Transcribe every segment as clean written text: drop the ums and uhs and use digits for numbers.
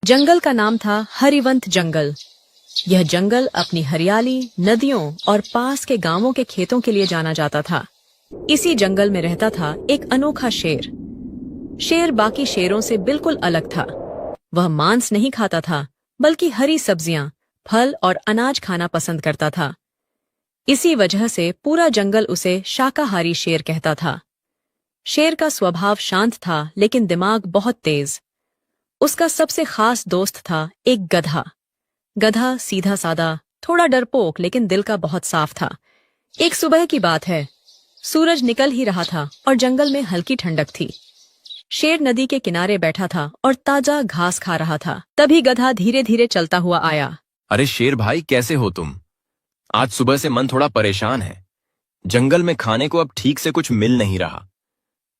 जंगल का नाम था हरिवंत जंगल। यह जंगल अपनी हरियाली, नदियों और पास के गांवों के खेतों के लिए जाना जाता था। इसी जंगल में रहता था एक अनोखा शेर। शेर बाकी शेरों से बिल्कुल अलग था। वह मांस नहीं खाता था, बल्कि हरी सब्जियां, फल और अनाज खाना पसंद करता था। इसी वजह से पूरा जंगल उसे शाकाहारी शेर कहता था। शेर का स्वभाव शांत था, लेकिन दिमाग बहुत तेज। उसका सबसे खास दोस्त था एक गधा। गधा सीधा सादा, थोड़ा डरपोक, लेकिन दिल का बहुत साफ था। एक सुबह की बात है। सूरज निकल ही रहा था और जंगल में हल्की ठंडक थी। शेर नदी के किनारे बैठा था और ताजा घास खा रहा था। तभी गधा धीरे धीरे चलता हुआ आया। अरे शेर भाई, कैसे हो तुम? आज सुबह से मन थोड़ा परेशान है। जंगल में खाने को अब ठीक से कुछ मिल नहीं रहा।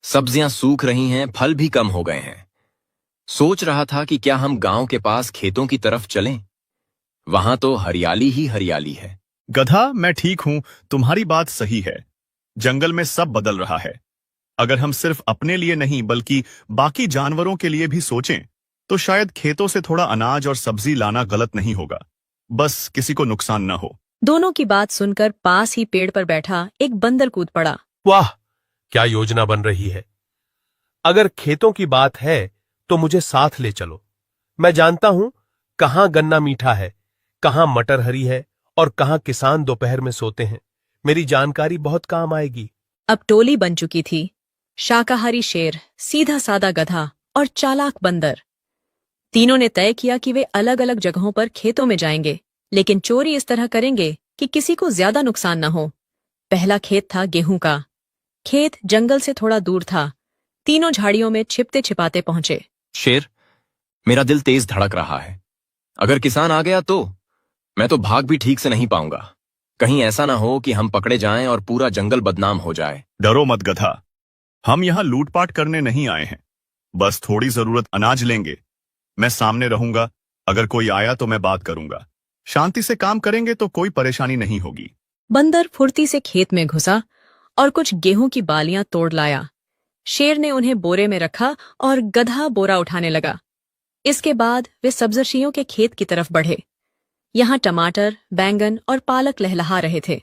सब्जियां सूख रही हैं, फल भी कम हो गए हैं। सोच रहा था कि क्या हम गांव के पास खेतों की तरफ चलें। वहां तो हरियाली ही हरियाली है। गधा, मैं ठीक हूं। तुम्हारी बात सही है। जंगल में सब बदल रहा है। अगर हम सिर्फ अपने लिए नहीं बल्कि बाकी जानवरों के लिए भी सोचें, तो शायद खेतों से थोड़ा अनाज और सब्जी लाना गलत नहीं होगा। बस किसी को नुकसान न हो। दोनों की बात सुनकर पास ही पेड़ पर बैठा एक बंदर कूद पड़ा। वाह, क्या योजना बन रही है। अगर खेतों की बात है तो मुझे साथ ले चलो। मैं जानता हूं कहां गन्ना मीठा है, कहां मटर हरी है और कहां किसान दोपहर में सोते हैं। मेरी जानकारी बहुत काम आएगी। अब टोली बन चुकी थी। शाकाहारी शेर, सीधा सादा गधा और चालाक बंदर। तीनों ने तय किया कि वे अलग अलग जगहों पर खेतों में जाएंगे, लेकिन चोरी इस तरह करेंगे कि किसी को ज्यादा नुकसान न हो। पहला खेत था गेहूं का। खेत जंगल से थोड़ा दूर था। तीनों झाड़ियों में छिपते छिपाते पहुंचे। शेर, मेरा दिल तेज धड़क रहा है। अगर किसान आ गया तो मैं तो भाग भी ठीक से नहीं पाऊंगा। कहीं ऐसा ना हो कि हम पकड़े जाएं और पूरा जंगल बदनाम हो जाए। डरो मत गधा, हम यहाँ लूटपाट करने नहीं आए हैं। बस थोड़ी जरूरत अनाज लेंगे। मैं सामने रहूंगा। अगर कोई आया तो मैं बात करूंगा। शांति से काम करेंगे तो कोई परेशानी नहीं होगी। बंदर फुर्ती से खेत में घुसा और कुछ गेहूं की बालियां तोड़ लाया। शेर ने उन्हें बोरे में रखा और गधा बोरा उठाने लगा। इसके बाद वे सब्जियों के खेत की तरफ बढ़े। यहाँ टमाटर, बैंगन और पालक लहलहा रहे थे।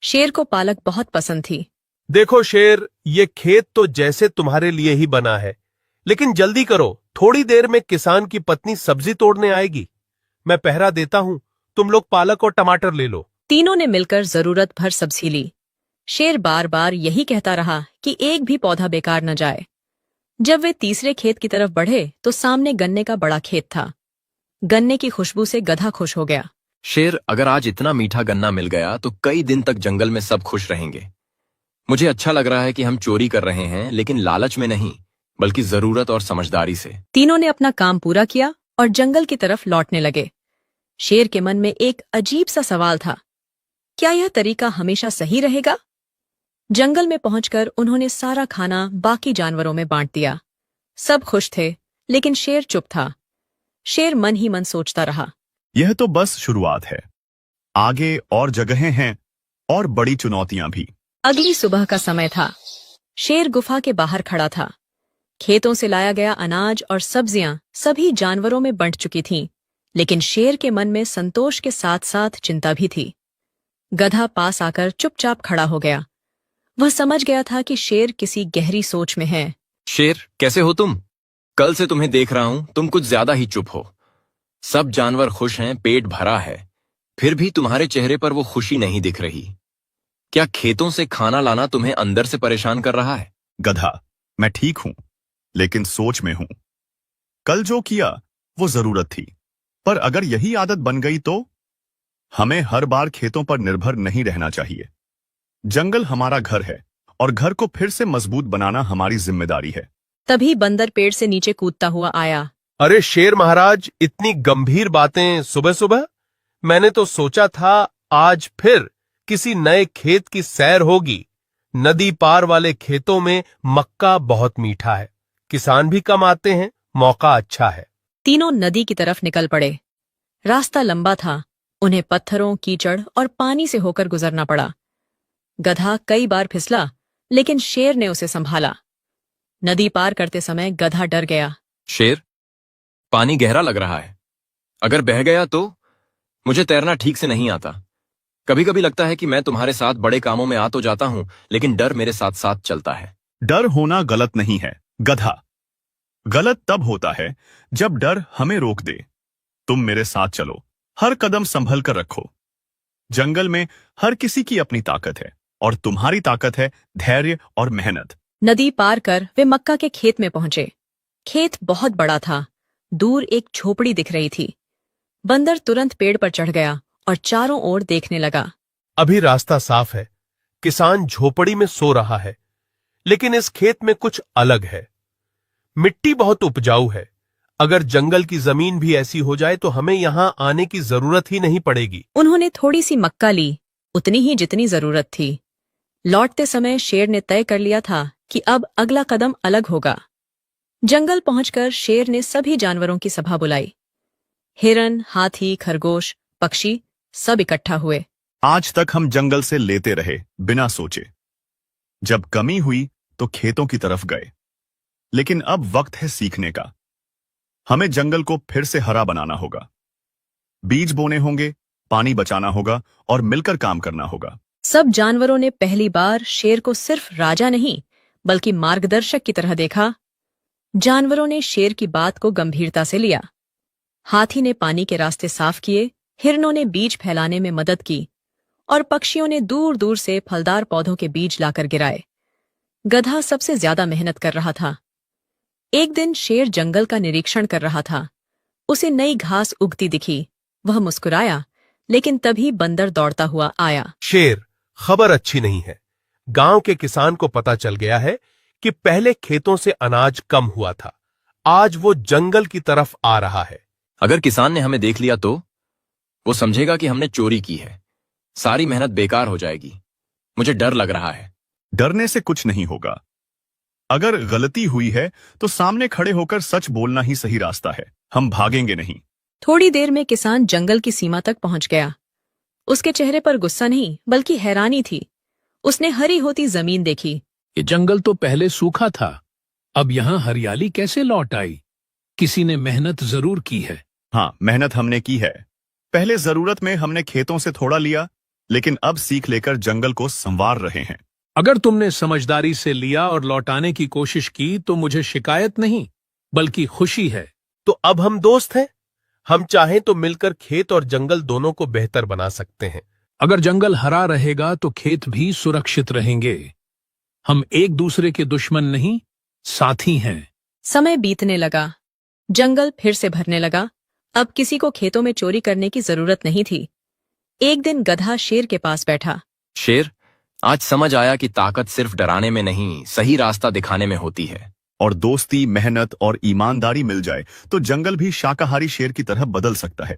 शेर को पालक बहुत पसंद थी। देखो शेर, ये खेत तो जैसे तुम्हारे लिए ही बना है, लेकिन जल्दी करो, थोड़ी देर में किसान की पत्नी सब्जी तोड़ने आएगी। मैं पहरा देता हूं, तुम लोग पालक और टमाटर ले लो। तीनों ने मिलकर जरूरत भर सब्जी ली। शेर बार बार यही कहता रहा कि एक भी पौधा बेकार न जाए। जब वे तीसरे खेत की तरफ बढ़े तो सामने गन्ने का बड़ा खेत था। गन्ने की खुशबू से गधा खुश हो गया। शेर, अगर आज इतना मीठा गन्ना मिल गया तो कई दिन तक जंगल में सब खुश रहेंगे। मुझे अच्छा लग रहा है कि हम चोरी कर रहे हैं, लेकिन लालच में नहीं, बल्कि जरूरत और समझदारी से। तीनों ने अपना काम पूरा किया और जंगल की तरफ लौटने लगे। शेर के मन में एक अजीब सा सवाल था, क्या यह तरीका हमेशा सही रहेगा? जंगल में पहुंचकर उन्होंने सारा खाना बाकी जानवरों में बांट दिया। सब खुश थे, लेकिन शेर चुप था। शेर मन ही मन सोचता रहा, यह तो बस शुरुआत है। आगे और जगहें हैं और बड़ी चुनौतियां भी। अगली सुबह का समय था। शेर गुफा के बाहर खड़ा था। खेतों से लाया गया अनाज और सब्जियां सभी जानवरों में बंट चुकी थीं, लेकिन शेर के मन में संतोष के साथ साथ चिंता भी थी। गधा पास आकर चुपचाप खड़ा हो गया। वह समझ गया था कि शेर किसी गहरी सोच में है। शेर, कैसे हो तुम? कल से तुम्हें देख रहा हूं, तुम कुछ ज्यादा ही चुप हो। सब जानवर खुश हैं, पेट भरा है, फिर भी तुम्हारे चेहरे पर वो खुशी नहीं दिख रही। क्या खेतों से खाना लाना तुम्हें अंदर से परेशान कर रहा है? गधा, मैं ठीक हूं, लेकिन सोच में हूं। कल जो किया वो जरूरत थी, पर अगर यही आदत बन गई तो हमें हर बार खेतों पर निर्भर नहीं रहना चाहिए। जंगल हमारा घर है और घर को फिर से मजबूत बनाना हमारी जिम्मेदारी है। तभी बंदर पेड़ से नीचे कूदता हुआ आया। अरे शेर महाराज, इतनी गंभीर बातें सुबह सुबह? मैंने तो सोचा था आज फिर किसी नए खेत की सैर होगी। नदी पार वाले खेतों में मक्का बहुत मीठा है, किसान भी कम आते हैं, मौका अच्छा है। तीनों नदी की तरफ निकल पड़े। रास्ता लंबा था। उन्हें पत्थरों, कीचड़ और पानी से होकर गुजरना पड़ा। गधा कई बार फिसला, लेकिन शेर ने उसे संभाला। नदी पार करते समय गधा डर गया। शेर, पानी गहरा लग रहा है। अगर बह गया तो? मुझे तैरना ठीक से नहीं आता। कभी कभी लगता है कि मैं तुम्हारे साथ बड़े कामों में आ तो जाता हूं, लेकिन डर मेरे साथ साथ चलता है। डर होना गलत नहीं है, गधा। गलत तब होता है जब डर हमें रोक दे। तुम मेरे साथ चलो, हर कदम संभल कर रखो। जंगल में हर किसी की अपनी ताकत है और तुम्हारी ताकत है धैर्य और मेहनत। नदी पार कर वे मक्का के खेत में पहुंचे। खेत बहुत बड़ा था। दूर एक झोपड़ी दिख रही थी। बंदर तुरंत पेड़ पर चढ़ गया और चारों ओर देखने लगा। अभी रास्ता साफ है। किसान झोपड़ी में सो रहा है, लेकिन इस खेत में कुछ अलग है। मिट्टी बहुत उपजाऊ है। अगर जंगल की जमीन भी ऐसी हो जाए तो हमें यहां आने की जरूरत ही नहीं पड़ेगी। उन्होंने थोड़ी सी मक्का ली, उतनी ही जितनी जरूरत थी। लौटते समय शेर ने तय कर लिया था कि अब अगला कदम अलग होगा। जंगल पहुंचकर शेर ने सभी जानवरों की सभा बुलाई। हिरन, हाथी, खरगोश, पक्षी सब इकट्ठा हुए। आज तक हम जंगल से लेते रहे बिना सोचे। जब कमी हुई तो खेतों की तरफ गए, लेकिन अब वक्त है सीखने का। हमें जंगल को फिर से हरा बनाना होगा। बीज बोने होंगे, पानी बचाना होगा और मिलकर काम करना होगा। सब जानवरों ने पहली बार शेर को सिर्फ राजा नहीं बल्कि मार्गदर्शक की तरह देखा। जानवरों ने शेर की बात को गंभीरता से लिया। हाथी ने पानी के रास्ते साफ किए, हिरनों ने बीज फैलाने में मदद की और पक्षियों ने दूर दूर से फलदार पौधों के बीज लाकर गिराए। गधा सबसे ज्यादा मेहनत कर रहा था। एक दिन शेर जंगल का निरीक्षण कर रहा था। उसे नई घास उगती दिखी। वह मुस्कुराया, लेकिन तभी बंदर दौड़ता हुआ आया। शेर, खबर अच्छी नहीं है। गांव के किसान को पता चल गया है कि पहले खेतों से अनाज कम हुआ था, आज वो जंगल की तरफ आ रहा है। अगर किसान ने हमें देख लिया तो वो समझेगा कि हमने चोरी की है। सारी मेहनत बेकार हो जाएगी। मुझे डर लग रहा है। डरने से कुछ नहीं होगा। अगर गलती हुई है तो सामने खड़े होकर सच बोलना ही सही रास्ता है। हम भागेंगे नहीं। थोड़ी देर में किसान जंगल की सीमा तक पहुंच गया। उसके चेहरे पर गुस्सा नहीं बल्कि हैरानी थी। उसने हरी होती जमीन देखी। ये जंगल तो पहले सूखा था, अब यहाँ हरियाली कैसे लौट आई? किसी ने मेहनत जरूर की है। हाँ, मेहनत हमने की है। पहले जरूरत में हमने खेतों से थोड़ा लिया, लेकिन अब सीख लेकर जंगल को संवार रहे हैं। अगर तुमने समझदारी से लिया और लौटाने की कोशिश की तो मुझे शिकायत नहीं बल्कि खुशी है। तो अब हम दोस्त हैं। हम चाहें तो मिलकर खेत और जंगल दोनों को बेहतर बना सकते हैं। अगर जंगल हरा रहेगा तो खेत भी सुरक्षित रहेंगे। हम एक दूसरे के दुश्मन नहीं, साथी हैं। समय बीतने लगा। जंगल फिर से भरने लगा। अब किसी को खेतों में चोरी करने की जरूरत नहीं थी। एक दिन गधा शेर के पास बैठा। शेर, आज समझ आया कि ताकत सिर्फ डराने में नहीं, सही रास्ता दिखाने में होती है। और दोस्ती, मेहनत और ईमानदारी मिल जाए तो जंगल भी शाकाहारी शेर की तरह बदल सकता है।